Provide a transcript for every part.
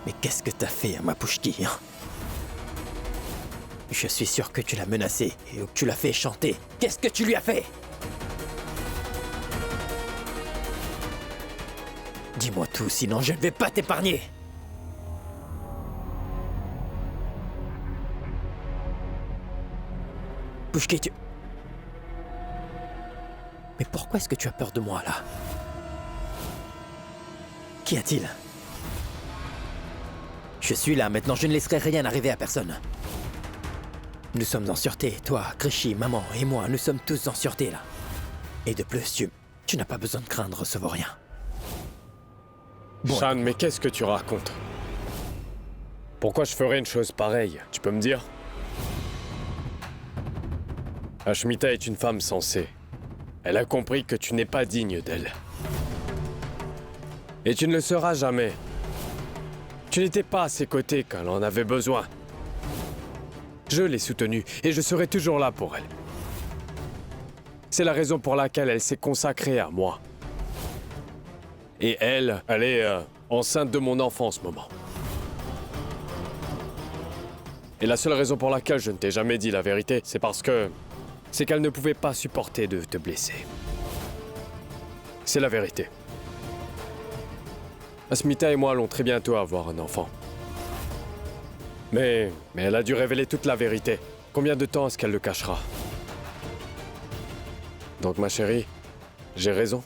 Mais qu'est-ce que t'as fait à Mapushki, hein? Je suis sûr que tu l'as menacé et que tu l'as fait chanter. Qu'est-ce que tu lui as fait? Dis-moi tout, sinon je ne vais pas t'épargner. Pushki, tu... Mais pourquoi est-ce que tu as peur de moi, là? Qu'y a-t-il? Je suis là, maintenant je ne laisserai rien arriver à personne. Nous sommes en sûreté, toi, Krishi, maman et moi, nous sommes tous en sûreté, là. Et de plus, tu n'as pas besoin de craindre Sovorien. Bon, Shan, mais qu'est-ce que tu racontes? Pourquoi je ferais une chose pareille? Tu peux me dire? Ashmita est une femme sensée. Elle a compris que tu n'es pas digne d'elle. Et tu ne le seras jamais. Tu n'étais pas à ses côtés quand elle en avait besoin. Je l'ai soutenue et je serai toujours là pour elle. C'est la raison pour laquelle elle s'est consacrée à moi. Et elle est enceinte de mon enfant en ce moment. Et la seule raison pour laquelle je ne t'ai jamais dit la vérité, c'est qu'elle ne pouvait pas supporter de te blesser. C'est la vérité. Asmita et moi allons très bientôt avoir un enfant. Mais elle a dû révéler toute la vérité. Combien de temps est-ce qu'elle le cachera? Donc ma chérie, j'ai raison.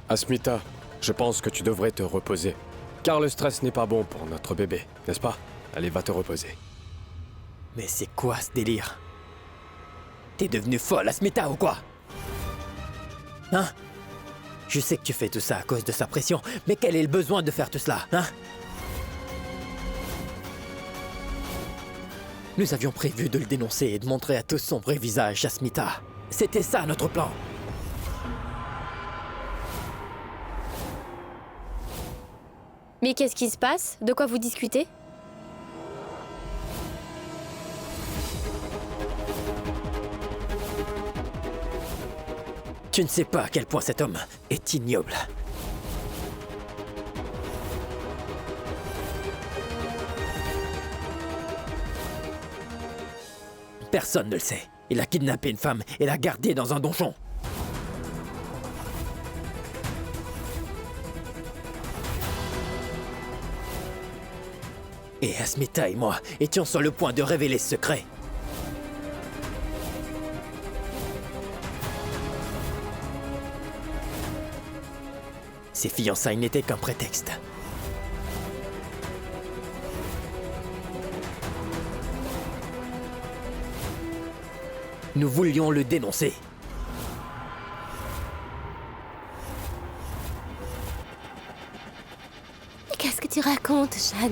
Asmita, je pense que tu devrais te reposer. Car le stress n'est pas bon pour notre bébé, n'est-ce pas? Allez, va te reposer. mais c'est quoi ce délire? T'es devenue folle, Asmita, ou quoi? Hein? Je sais que tu fais tout ça à cause de sa pression, mais quel est le besoin de faire tout cela, hein? Nous avions prévu de le dénoncer et de montrer à tous son vrai visage, Asmita. C'était ça notre plan. Mais qu'est-ce qui se passe? De quoi vous discutez? Tu ne sais pas à quel point cet homme est ignoble. Personne ne le sait. Il a kidnappé une femme et l'a gardée dans un donjon. Et Asmita et moi étions sur le point de révéler ce secret. Ces fiançailles n'étaient qu'un prétexte. Nous voulions le dénoncer. Mais qu'est-ce que tu racontes, Shan?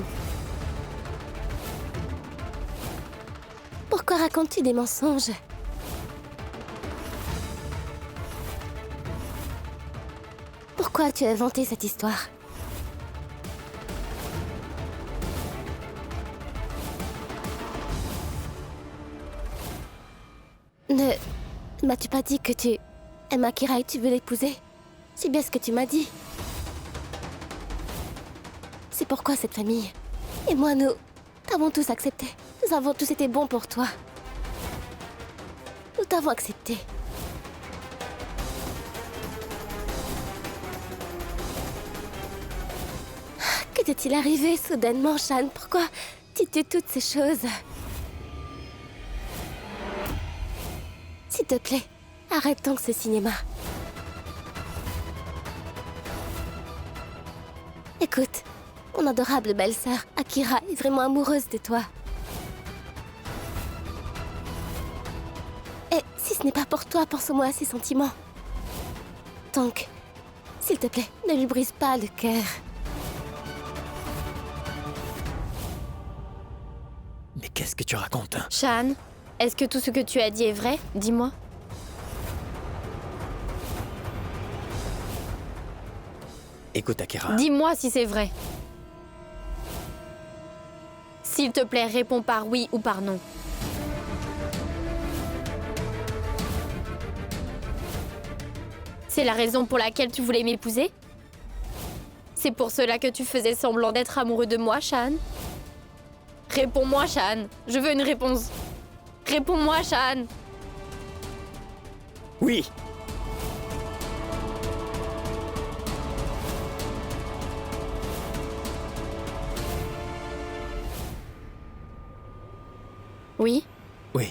Pourquoi racontes-tu des mensonges? Pourquoi as-tu inventé cette histoire? Ne m'as-tu pas dit que tu aimes Akira et tu veux l'épouser? C'est bien ce que tu m'as dit. C'est pourquoi cette famille et moi, nous t'avons tous accepté. Nous avons tous été bons pour toi. Nous t'avons accepté. Que t'est-il arrivé soudainement, Shan? Pourquoi dis-tu toutes ces choses? S'il te plaît, arrête donc ce cinéma. Écoute, mon adorable belle-sœur, Akira, est vraiment amoureuse de toi. Et si ce n'est pas pour toi, pense au moins à ses sentiments. Donc, s'il te plaît, ne lui brise pas le cœur. Mais qu'est-ce que tu racontes, hein? Shan, est-ce que tout ce que tu as dit est vrai? Dis-moi. Écoute, Akira. Dis-moi si c'est vrai. S'il te plaît, réponds par oui ou par non. C'est la raison pour laquelle tu voulais m'épouser? C'est pour cela que tu faisais semblant d'être amoureux de moi, Shan? Réponds-moi, Shan. Je veux une réponse. Réponds-moi, Shan. Oui. Oui? Oui.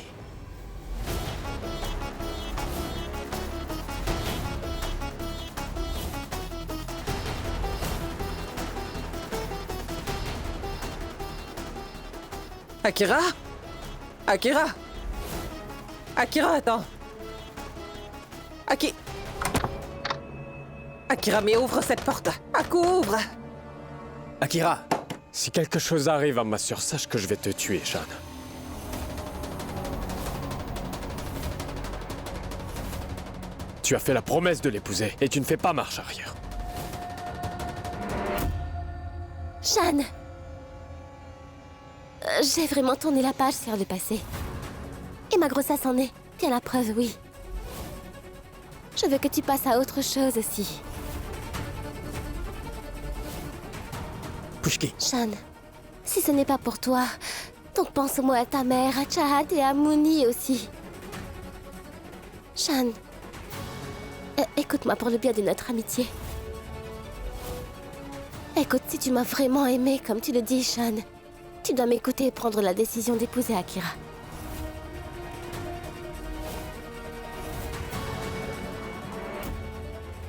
Akira? Akira? Akira, attends. Akira, mais ouvre cette porte. Ouvre! Akira! Si quelque chose arrive à ma sœur, sache que je vais te tuer, Shan. Tu as fait la promesse de l'épouser et tu ne fais pas marche arrière. Shan! J'ai vraiment tourné la page sur le passé. Et ma grossesse en est. Bien la preuve, oui. Je veux que tu passes à autre chose aussi. Pushki. Shan, si ce n'est pas pour toi, donc pense au moins à ta mère, à Chahat et à Mooni aussi. Shan, écoute-moi pour le bien de notre amitié. Écoute, si tu m'as vraiment aimé, comme tu le dis, Shan, tu dois m'écouter et prendre la décision d'épouser Akira.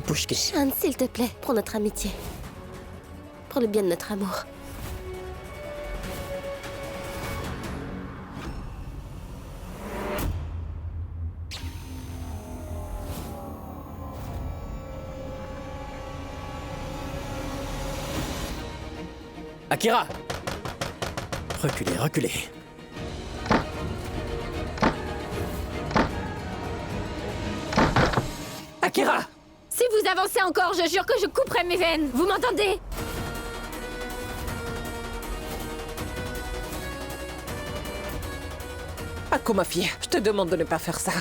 Pushki. Shan, s'il te plaît, pour notre amitié. Pour le bien de notre amour. Akira! Reculez, reculez. Akira! Si vous avancez encore, je jure que je couperai mes veines. Vous m'entendez? Ako, ma fille, je te demande de ne pas faire ça.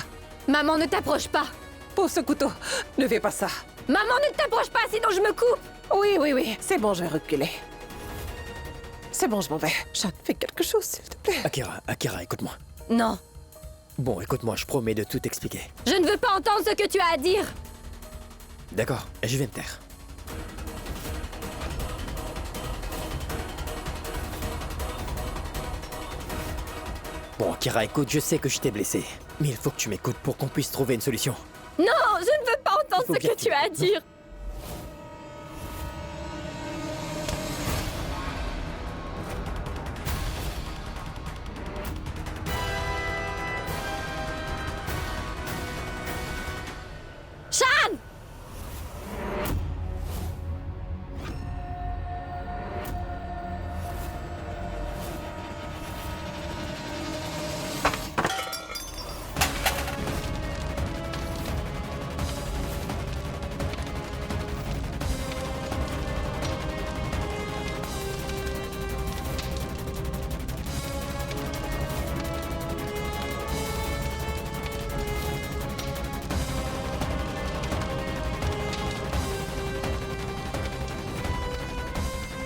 Maman, ne t'approche pas. Pose ce couteau. Ne fais pas ça. Maman, ne t'approche pas, sinon je me coupe. Oui. C'est bon, je vais reculer. C'est bon, je m'en vais. Shan, fais quelque chose, s'il te plaît. Akira, écoute-moi. Non. Bon, écoute-moi, je promets de tout expliquer. Je ne veux pas entendre ce que tu as à dire. D'accord, je vais me taire. Bon, Akira, écoute, je sais que je t'ai blessé. Mais il faut que tu m'écoutes pour qu'on puisse trouver une solution. Non, je ne veux pas entendre Il faut ce bien que tu as à dire. Shan!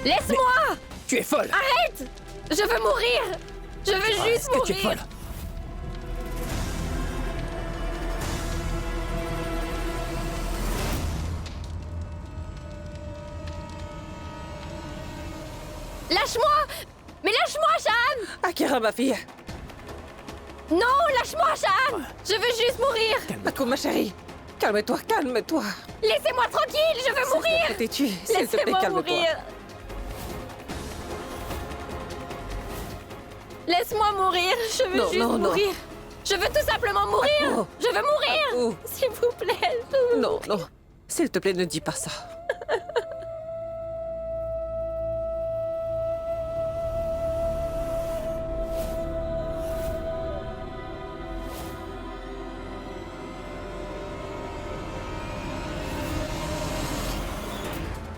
Laisse-moi! Tu es folle! Arrête! Je veux mourir! Je veux juste Est-ce que tu es mourir! folle? Lâche-moi! Mais lâche-moi, Shan! Akira, ma fille. Non, lâche-moi, Shan! Je veux juste mourir! Ako, ma chérie. Calme-toi, calme-toi. Laissez-moi tranquille, je veux mourir! T'es-tu? S'il te plaît, Laissez-moi calme-toi. mourir! Laisse-moi mourir, je veux Non, juste non, non. mourir. Je veux tout simplement mourir. Ako. Je veux mourir. Ako. S'il vous plaît. je veux Non, non. S'il te plaît, ne dis pas ça.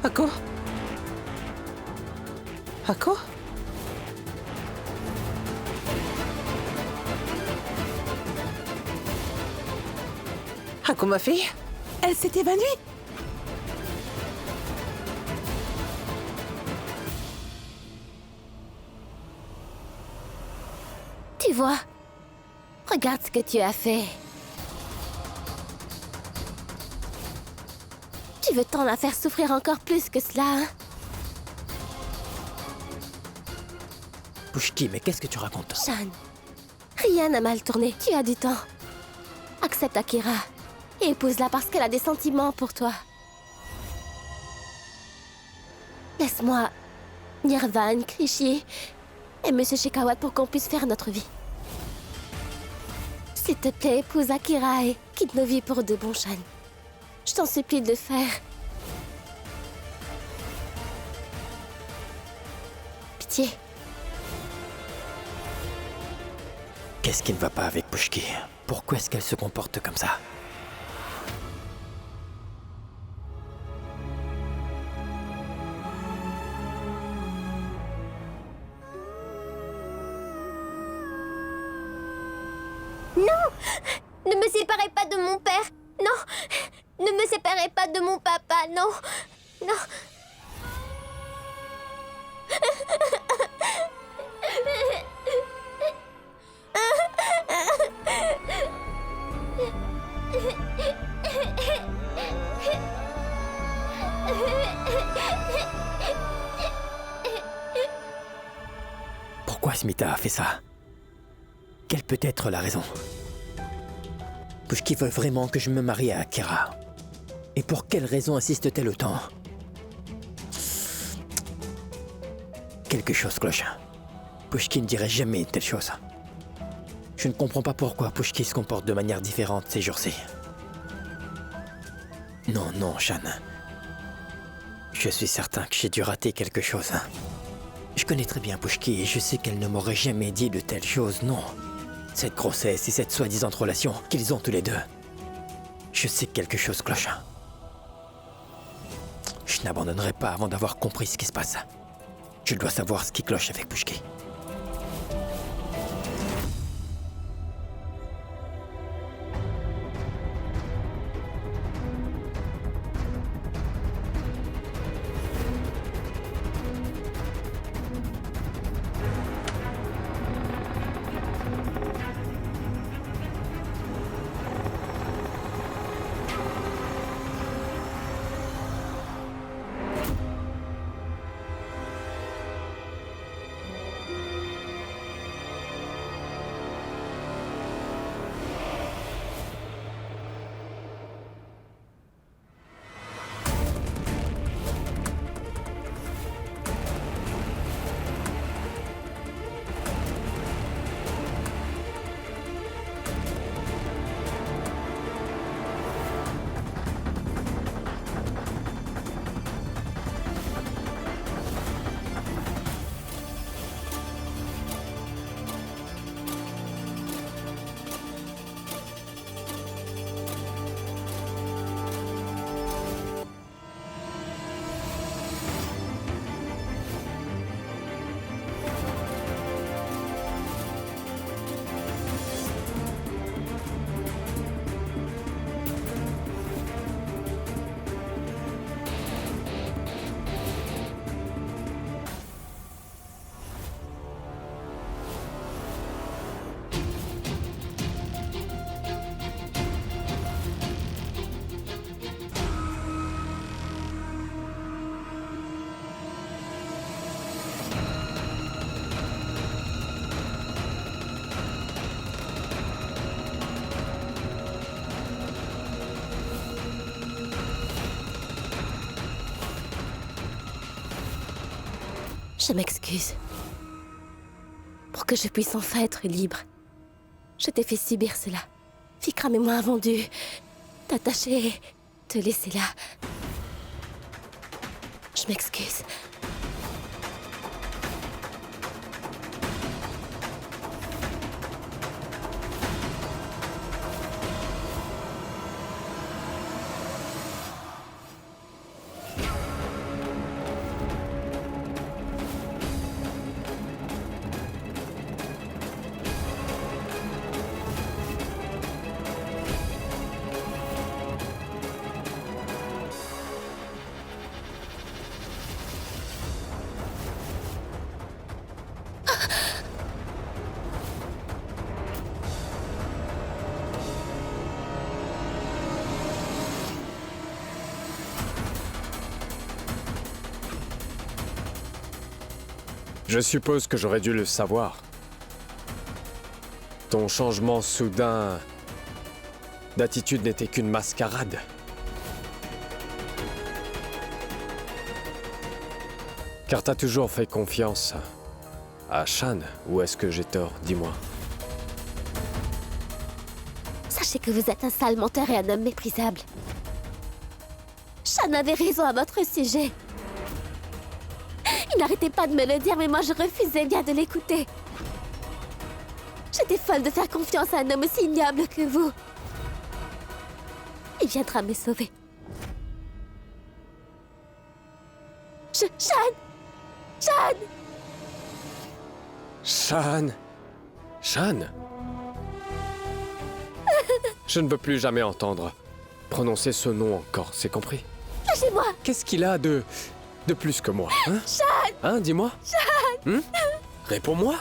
Ako? Ako? Ako, ma fille? Elle s'est évanouie. Tu vois, regarde ce que tu as fait. Tu veux t'en la faire souffrir encore plus que cela, hein? Pushki, mais qu'est-ce que tu racontes? Shan, rien n'a mal tourné. Tu as du temps. Accepte Akira et épouse-la parce qu'elle a des sentiments pour toi. Laisse-moi Nirvan, Krishi et Monsieur Shikawat pour qu'on puisse faire notre vie. S'il te plaît, épouse Akira et quitte nos vies pour de bon, Shan. Je t'en supplie de le faire. Pitié. Qu'est-ce qui ne va pas avec Pushki? Pourquoi est-ce qu'elle se comporte comme ça? Ne me séparez pas de mon père. Non. Ne me séparez pas de mon papa. Non. Non. Pourquoi Smita a fait ça? Quelle peut être la raison? Pushki veut vraiment que je me marie à Akira. Et pour quelle raison insiste-t-elle autant? Quelque chose cloche. Pushki ne dirait jamais une telle chose. Je ne comprends pas pourquoi Pushki se comporte de manière différente ces jours-ci. Non, non, Shan. Je suis certain que j'ai dû rater quelque chose. Je connais très bien Pushki et je sais qu'elle ne m'aurait jamais dit de telles choses, non. Cette grossesse et cette soi-disant relation qu'ils ont tous les deux. Je sais que quelque chose cloche. Je n'abandonnerai pas avant d'avoir compris ce qui se passe. Je dois savoir ce qui cloche avec Pushki. Je m'excuse. Pour que je puisse enfin être libre. Je t'ai fait subir cela. Fikram et moi avons dû t'attacher et te laisser là. Je m'excuse. Je suppose que j'aurais dû le savoir. Ton changement soudain d'attitude n'était qu'une mascarade. Car t'as toujours fait confiance à Shan, ou est-ce que j'ai tort? Dis-moi. Sachez que vous êtes un sale menteur et un homme méprisable. Shan avait raison à votre sujet. Il n'arrêtait pas de me le dire, mais moi je refusais bien de l'écouter. J'étais folle de faire confiance à un homme aussi ignoble que vous. Il viendra me sauver. Shan! Shan! Shan! Shan! Je ne veux plus jamais entendre prononcer ce nom encore, c'est compris? Lâchez-moi! Qu'est-ce qu'il a de plus que moi, hein? Shan! Hein, dis-moi? Shan! Réponds-moi!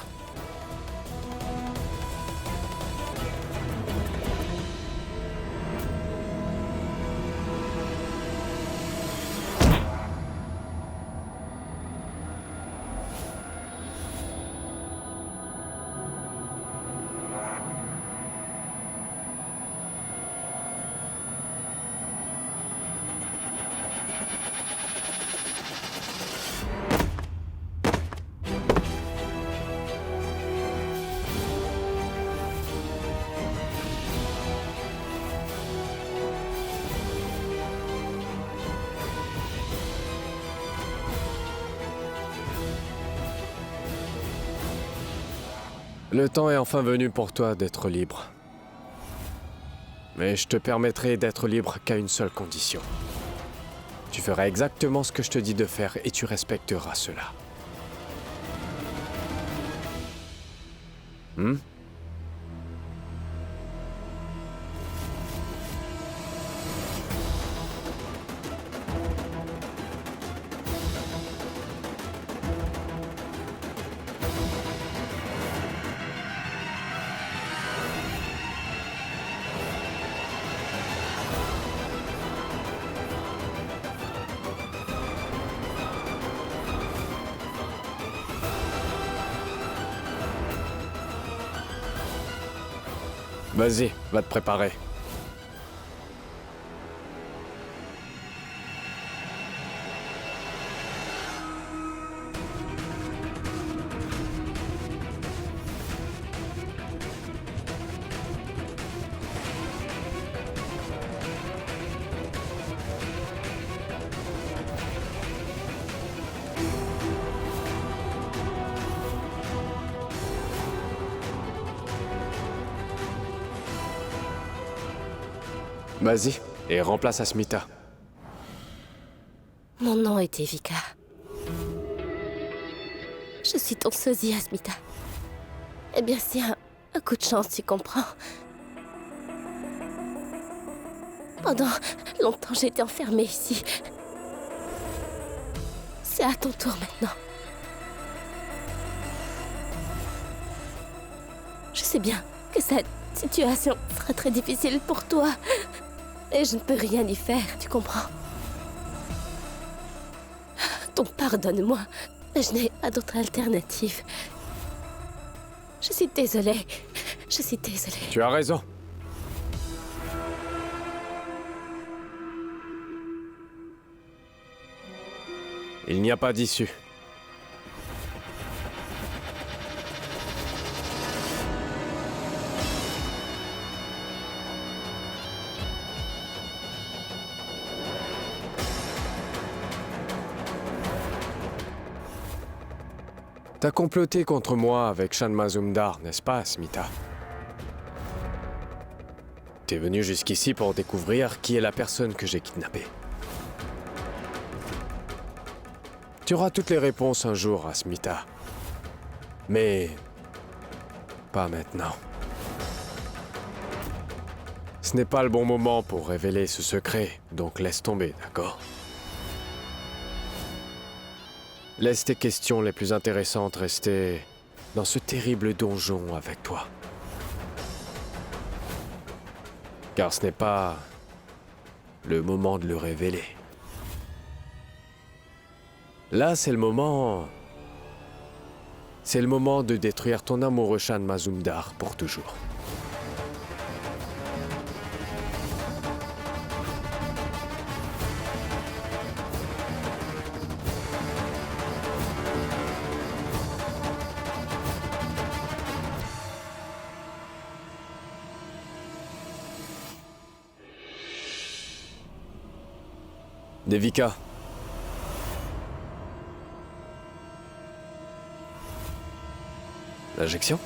Le temps est enfin venu pour toi d'être libre. Mais je te permettrai d'être libre qu'à une seule condition. Tu feras exactement ce que je te dis de faire et tu respecteras cela. Vas-y, va te préparer. Vas-y, et remplace Asmita. Mon nom est Evika. Je suis ton sosie, Asmita. Eh bien, c'est un coup de chance, tu comprends. Pendant longtemps, j'ai été enfermée ici. C'est à ton tour maintenant. Je sais bien que cette situation sera très difficile pour toi. Et je ne peux rien y faire, tu comprends? Donc pardonne-moi, mais je n'ai pas d'autre alternative. Je suis désolée. Je suis désolée. Tu as raison. Il n'y a pas d'issue. T'as comploté contre moi avec Shan Mazumdar, n'est-ce pas, Asmita? T'es venu jusqu'ici pour découvrir qui est la personne que j'ai kidnappée. Tu auras toutes les réponses un jour, Asmita. Mais pas maintenant. Ce n'est pas le bon moment pour révéler ce secret, donc laisse tomber, d'accord? Laisse tes questions les plus intéressantes rester dans ce terrible donjon avec toi. Car ce n'est pas le moment de le révéler. Là, c'est le moment C'est le moment de détruire ton amoureux Shan Mazumdar pour toujours. Devika. L'injection?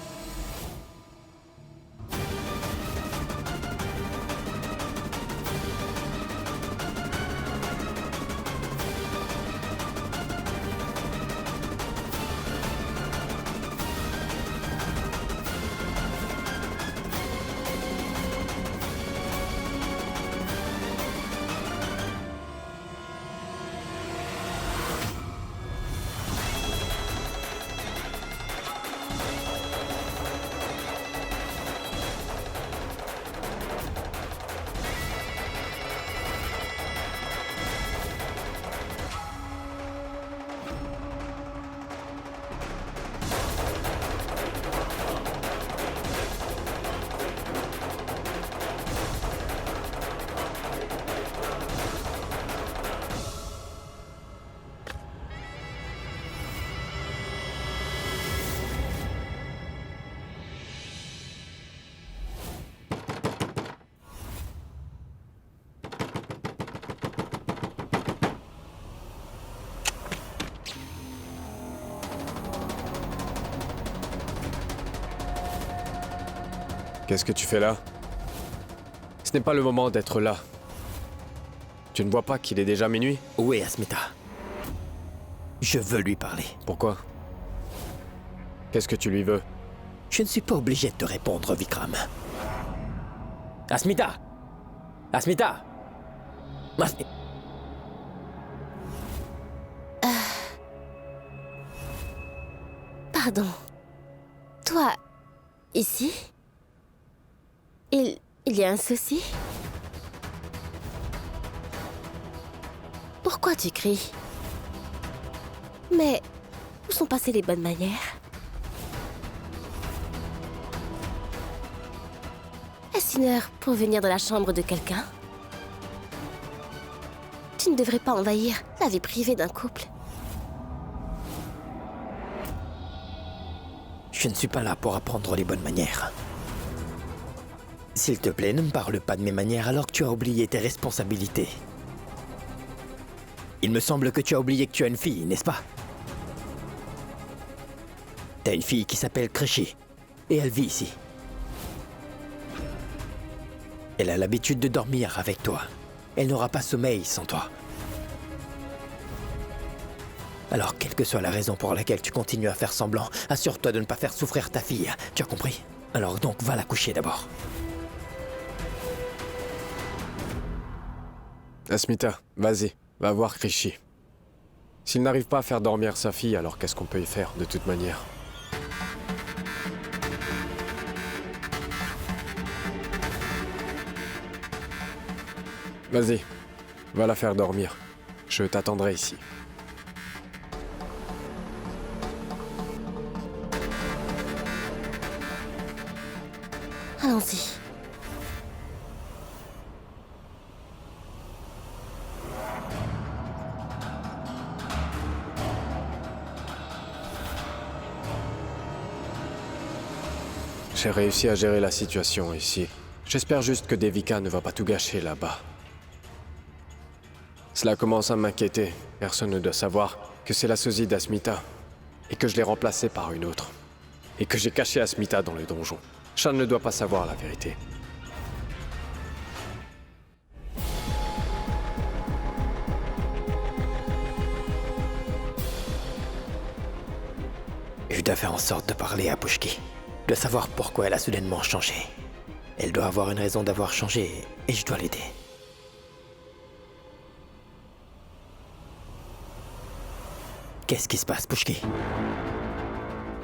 Qu'est-ce que tu fais là? Ce n'est pas le moment d'être là. Tu ne vois pas qu'il est déjà minuit? Où est Asmita? Je veux lui parler. Pourquoi? Qu'est-ce que tu lui veux? Je ne suis pas obligé de te répondre, Vikram. Asmita! Asmita! Pardon. Toi, ici? Il y a un souci? Pourquoi tu cries? Mais où sont passées les bonnes manières? Est-ce une heure pour venir dans la chambre de quelqu'un? Tu ne devrais pas envahir la vie privée d'un couple. Je ne suis pas là pour apprendre les bonnes manières. S'il te plaît, ne me parle pas de mes manières alors que tu as oublié tes responsabilités. Il me semble que tu as oublié que tu as une fille, n'est-ce pas? T'as une fille qui s'appelle Krishi, et elle vit ici. Elle a l'habitude de dormir avec toi. Elle n'aura pas sommeil sans toi. Alors, quelle que soit la raison pour laquelle tu continues à faire semblant, assure-toi de ne pas faire souffrir ta fille. Tu as compris? Alors donc, va la coucher d'abord. Asmita, vas-y, va voir Krishi. S'il n'arrive pas à faire dormir sa fille, alors qu'est-ce qu'on peut y faire de toute manière? Vas-y, va la faire dormir. Je t'attendrai ici. Allons-y. J'ai réussi à gérer la situation ici. J'espère juste que Devika ne va pas tout gâcher là-bas. Cela commence à m'inquiéter. Personne ne doit savoir que c'est la sosie d'Asmita et que je l'ai remplacée par une autre. Et que j'ai caché Asmita dans le donjon. Shan ne doit pas savoir la vérité. Je dois faire en sorte de parler à Pushki, de savoir pourquoi elle a soudainement changé. Elle doit avoir une raison d'avoir changé et je dois l'aider. Qu'est-ce qui se passe, Pushki?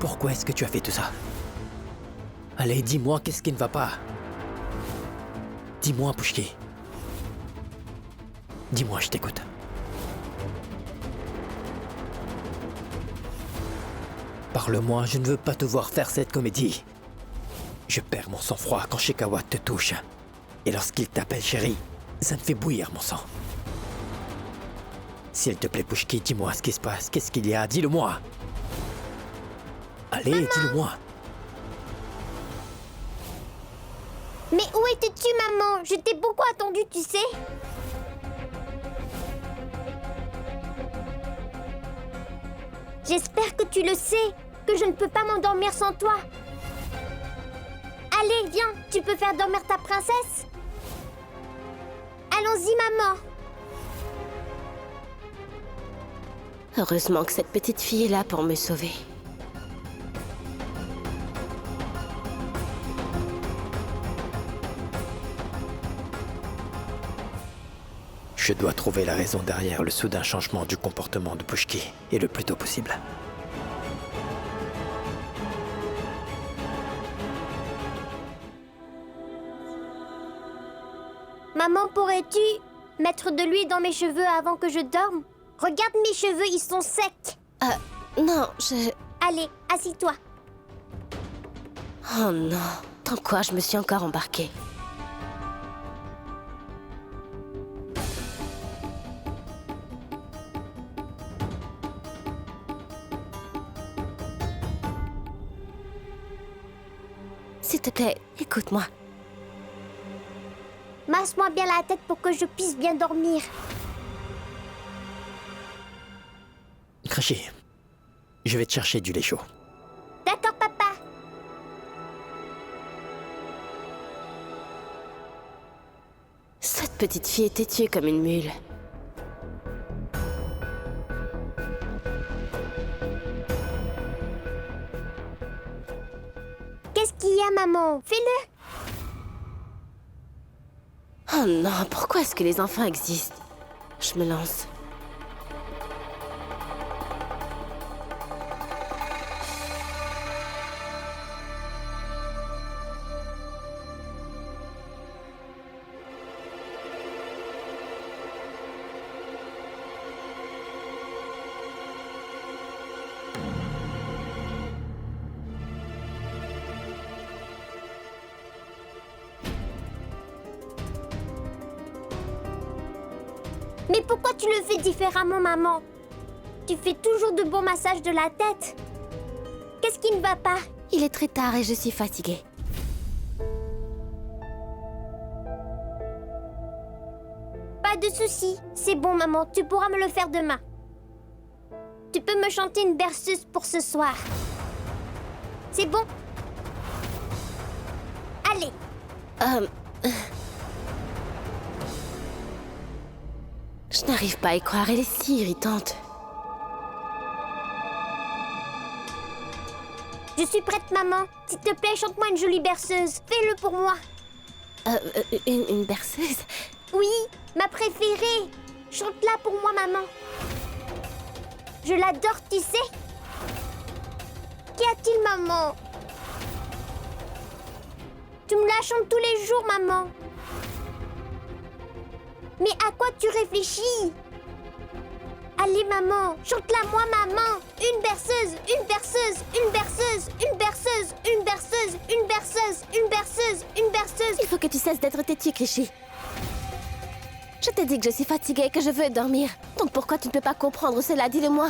Pourquoi est-ce que tu as fait tout ça? Allez, dis-moi, qu'est-ce qui ne va pas? Dis-moi, Pushki. Dis-moi, je t'écoute. Parle-moi, je ne veux pas te voir faire cette comédie. Je perds mon sang-froid quand Shikawa te touche. Et lorsqu'il t'appelle chérie, ça me fait bouillir mon sang. S'il te plaît, Pushki, dis-moi ce qui se passe. Qu'est-ce qu'il y a? Dis-le-moi. Allez, dis-le-moi. Mais où étais-tu, maman? Je t'ai beaucoup attendu, tu sais. J'espère que tu le sais, que je ne peux pas m'endormir sans toi. Allez, viens, tu peux faire dormir ta princesse? Allons-y, maman. Heureusement que cette petite fille est là pour me sauver. Je dois trouver la raison derrière le soudain changement du comportement de Pushki, et le plus tôt possible. Maman, pourrais-tu mettre de l'huile dans mes cheveux avant que je dorme? Regarde mes cheveux, ils sont secs. Non, je... Allez, assis-toi. Oh non. Dans quoi je me suis encore embarquée? S'il te plaît, écoute-moi. Masse-moi bien la tête pour que je puisse bien dormir. Crashi, je vais te chercher du lait chaud. D'accord, papa. Cette petite fille est têtue comme une mule. Qu'est-ce qu'il y a, maman? Fais-le. Oh non, pourquoi est-ce que les enfants existent? Je me lance. Mais pourquoi tu le fais différemment, maman? Tu fais toujours de bons massages de la tête. Qu'est-ce qui ne va pas? Il est très tard et je suis fatiguée. Pas de souci. C'est bon, maman. Tu pourras me le faire demain. Tu peux me chanter une berceuse pour ce soir. C'est bon? Allez. Je n'arrive pas à y croire, elle est si irritante. Je suis prête, maman. S'il te plaît, chante-moi une jolie berceuse. Fais-le pour moi. Une berceuse? Oui, ma préférée. Chante-la pour moi, maman. Je l'adore, tu sais. Qu'y a-t-il, maman? Tu me la chantes tous les jours, maman. Mais à quoi tu réfléchis? Allez, maman, chante-la moi, maman. Une berceuse, une berceuse, une berceuse, une berceuse, une berceuse, une berceuse, une berceuse, une berceuse. Il faut que tu cesses d'être têtue, Crishy. Je t'ai dit que je suis fatiguée et que je veux dormir. Donc pourquoi tu ne peux pas comprendre cela? Dis-le-moi.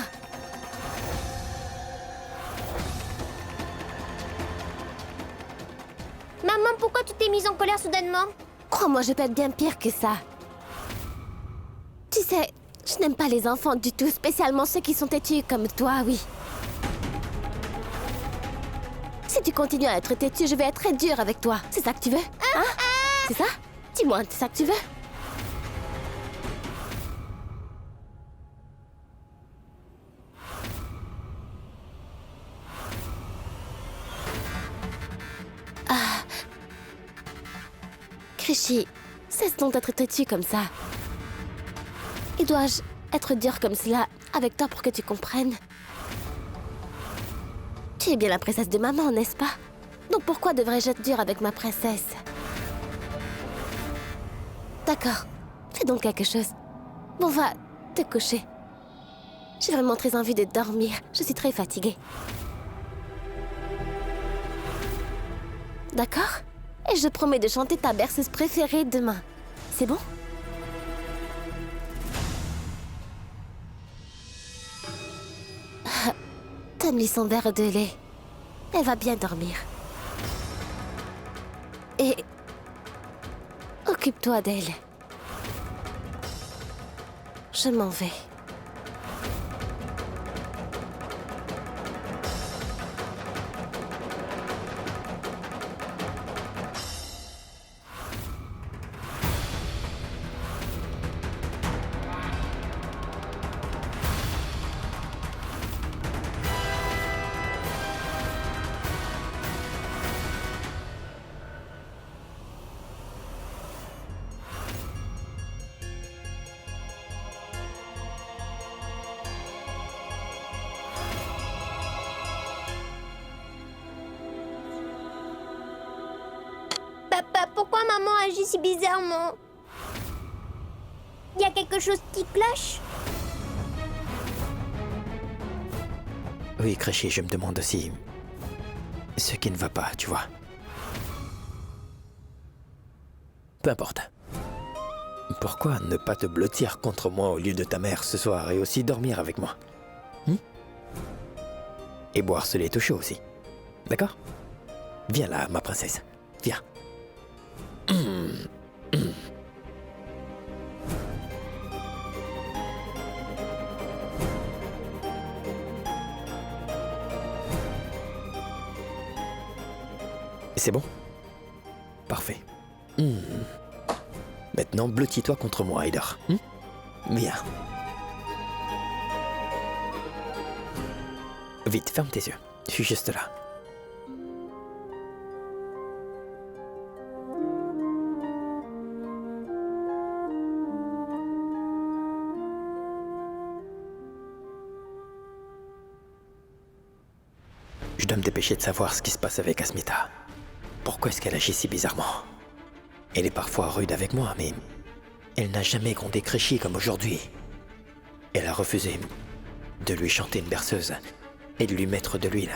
Maman, pourquoi tu t'es mise en colère soudainement? Crois-moi, je peux être bien pire que ça. Tu sais, je n'aime pas les enfants du tout, spécialement ceux qui sont têtus comme toi, oui. Si tu continues à être têtu, je vais être très dure avec toi. C'est ça que tu veux? Hein? C'est ça? Dis-moi, c'est ça que tu veux? Crishy, cesse donc d'être têtu comme ça. Et dois-je être dur comme cela avec toi pour que tu comprennes? Tu es bien la princesse de maman, n'est-ce pas? Donc pourquoi devrais-je être dur avec ma princesse? D'accord, fais donc quelque chose. Bon, va te coucher. J'ai vraiment très envie de dormir. Je suis très fatiguée. d'accord? Et je promets de chanter ta berceuse préférée demain. C'est bon? Donne-lui son verre de lait. Elle va bien dormir. Et occupe-toi d'elle. Je m'en vais. Papa, pourquoi maman agit si bizarrement? Y a quelque chose qui cloche? Oui, Créchy, je me demande aussi ce qui ne va pas, tu vois. Peu importe. Pourquoi ne pas te blottir contre moi au lieu de ta mère ce soir et aussi dormir avec moi? Et boire ce lait tout chaud aussi. D'accord? Viens là, ma princesse. Viens. C'est bon? Parfait. Maintenant, blottis-toi contre moi et dors. Viens. Vite, ferme tes yeux. Je suis juste là. Je dois me dépêcher de savoir ce qui se passe avec Asmita. Pourquoi est-ce qu'elle agit si bizarrement? Elle est parfois rude avec moi, mais elle n'a jamais grondé Créchy comme aujourd'hui. Elle a refusé de lui chanter une berceuse et de lui mettre de l'huile.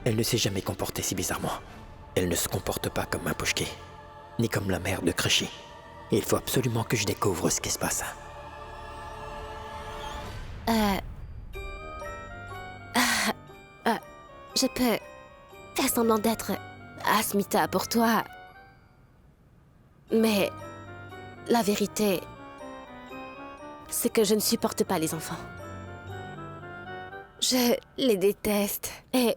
Elle ne s'est jamais comportée si bizarrement. Elle ne se comporte pas comme un Pouchki, ni comme la mère de Créchy. Il faut absolument que je découvre ce qui se passe. Je peux faire semblant d'être Asmita pour toi. Mais la vérité, c'est que je ne supporte pas les enfants. Je les déteste. Et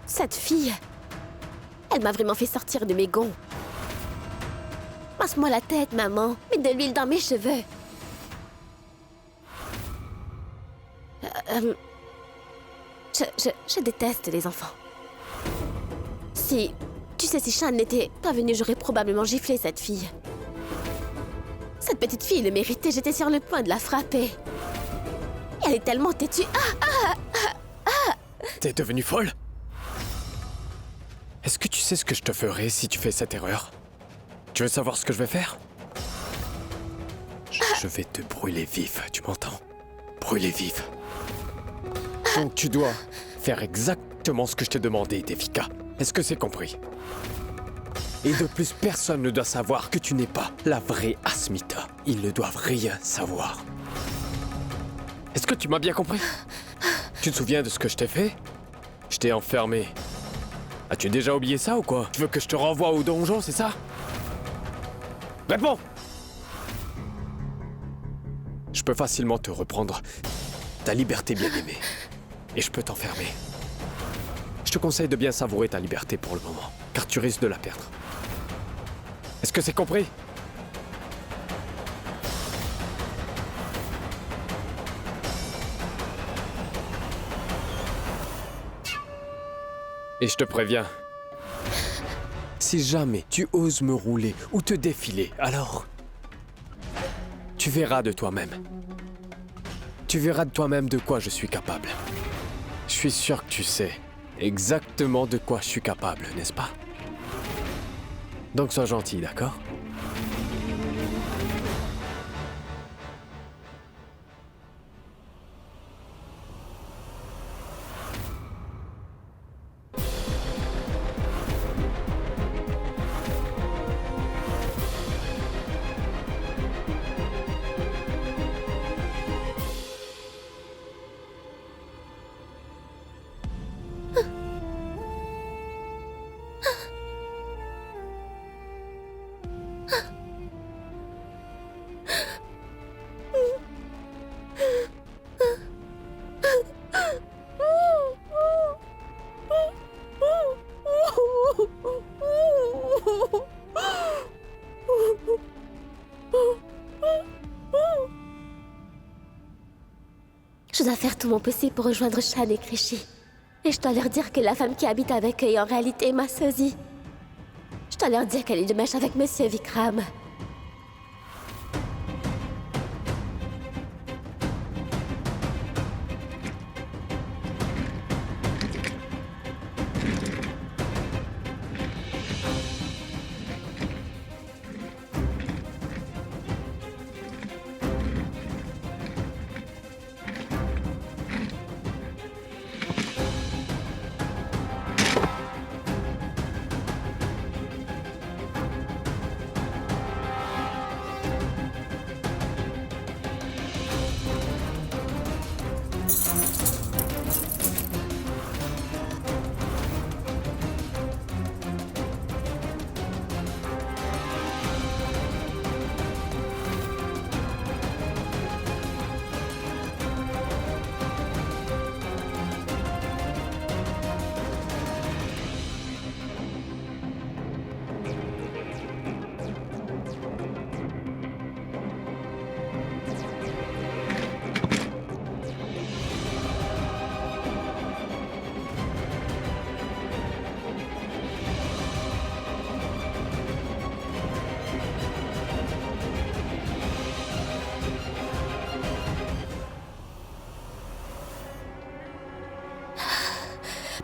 cette fille, elle m'a vraiment fait sortir de mes gonds. Masse-moi la tête, maman. Mets de l'huile dans mes cheveux. Je déteste les enfants. Si Shan n'était pas venu, j'aurais probablement giflé cette fille. Cette petite fille le méritait, j'étais sur le point de la frapper. Elle est tellement têtue. T'es devenue folle? Est-ce que tu sais ce que je te ferai si tu fais cette erreur? Tu veux savoir ce que je vais faire? Je vais te brûler vif, tu m'entends? Brûler vif. Donc tu dois faire exactement ce que je t'ai demandé, Devika. Est-ce que c'est compris? Et de plus, personne ne doit savoir que tu n'es pas la vraie Asmita. Ils ne doivent rien savoir. Est-ce que tu m'as bien compris? Tu te souviens de ce que je t'ai fait? Je t'ai enfermé. As-tu déjà oublié ça ou quoi? Tu veux que je te renvoie au donjon, c'est ça? Réponds! Je peux facilement te reprendre ta liberté bien-aimée. Et je peux t'enfermer. Je te conseille de bien savourer ta liberté pour le moment, car tu risques de la perdre. Est-ce que c'est compris? Et je te préviens, si jamais tu oses me rouler ou te défiler, alors tu verras de toi-même. Tu verras de toi-même de quoi je suis capable. Je suis sûr que tu sais exactement de quoi je suis capable, n'est-ce pas? Donc sois gentil, d'accord? Je dois faire tout mon possible pour rejoindre Shan et Krishi. Et je dois leur dire que la femme qui habite avec eux est en réalité ma sosie. Je dois leur dire qu'elle est de mèche avec Monsieur Vikram.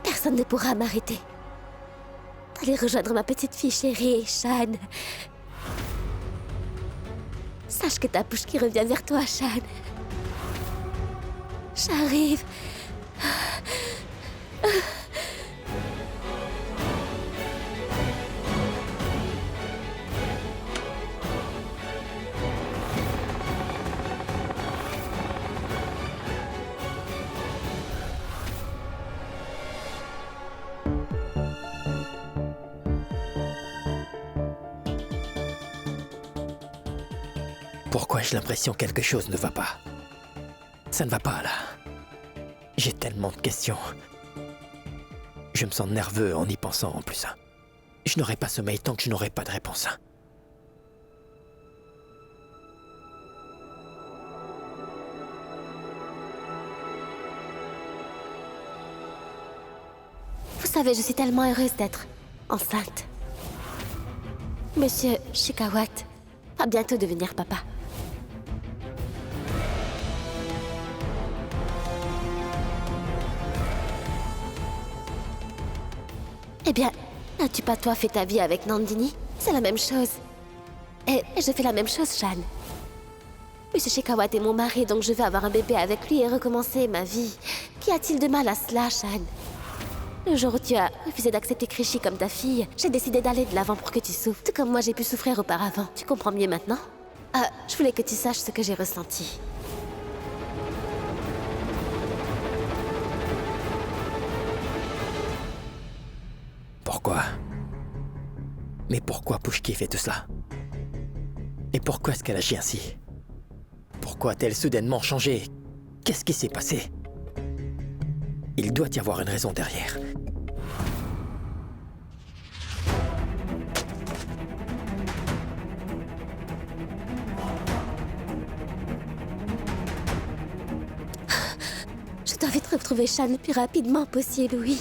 Personne ne pourra m'arrêter. D'aller rejoindre ma petite fille chérie, Shan. Sache que ta bouche qui revient vers toi, Shan. J'arrive. Pourquoi j'ai l'impression que quelque chose ne va pas? Ça ne va pas, là. J'ai tellement de questions. Je me sens nerveux en y pensant, en plus. Je n'aurai pas sommeil tant que je n'aurai pas de réponse. Vous savez, je suis tellement heureuse d'être enceinte. Monsieur Shikawat va bientôt devenir papa. Eh bien, n'as-tu pas toi fait ta vie avec Nandini? C'est la même chose. Et je fais la même chose, Shan. Monsieur Shikawat est mon mari, donc je vais avoir un bébé avec lui et recommencer ma vie. Qu'y a-t-il de mal à cela, Shan? Le jour où tu as refusé d'accepter Krishi comme ta fille, j'ai décidé d'aller de l'avant pour que tu souffres, tout comme moi j'ai pu souffrir auparavant. Tu comprends mieux maintenant? Je voulais que tu saches ce que j'ai ressenti. Pourquoi? Mais pourquoi Pushki fait tout cela? Et pourquoi est-ce qu'elle agit ainsi? Pourquoi a-t-elle soudainement changé? Qu'est-ce qui s'est passé? Il doit y avoir une raison derrière. Je dois vite retrouver Shan le plus rapidement possible, oui.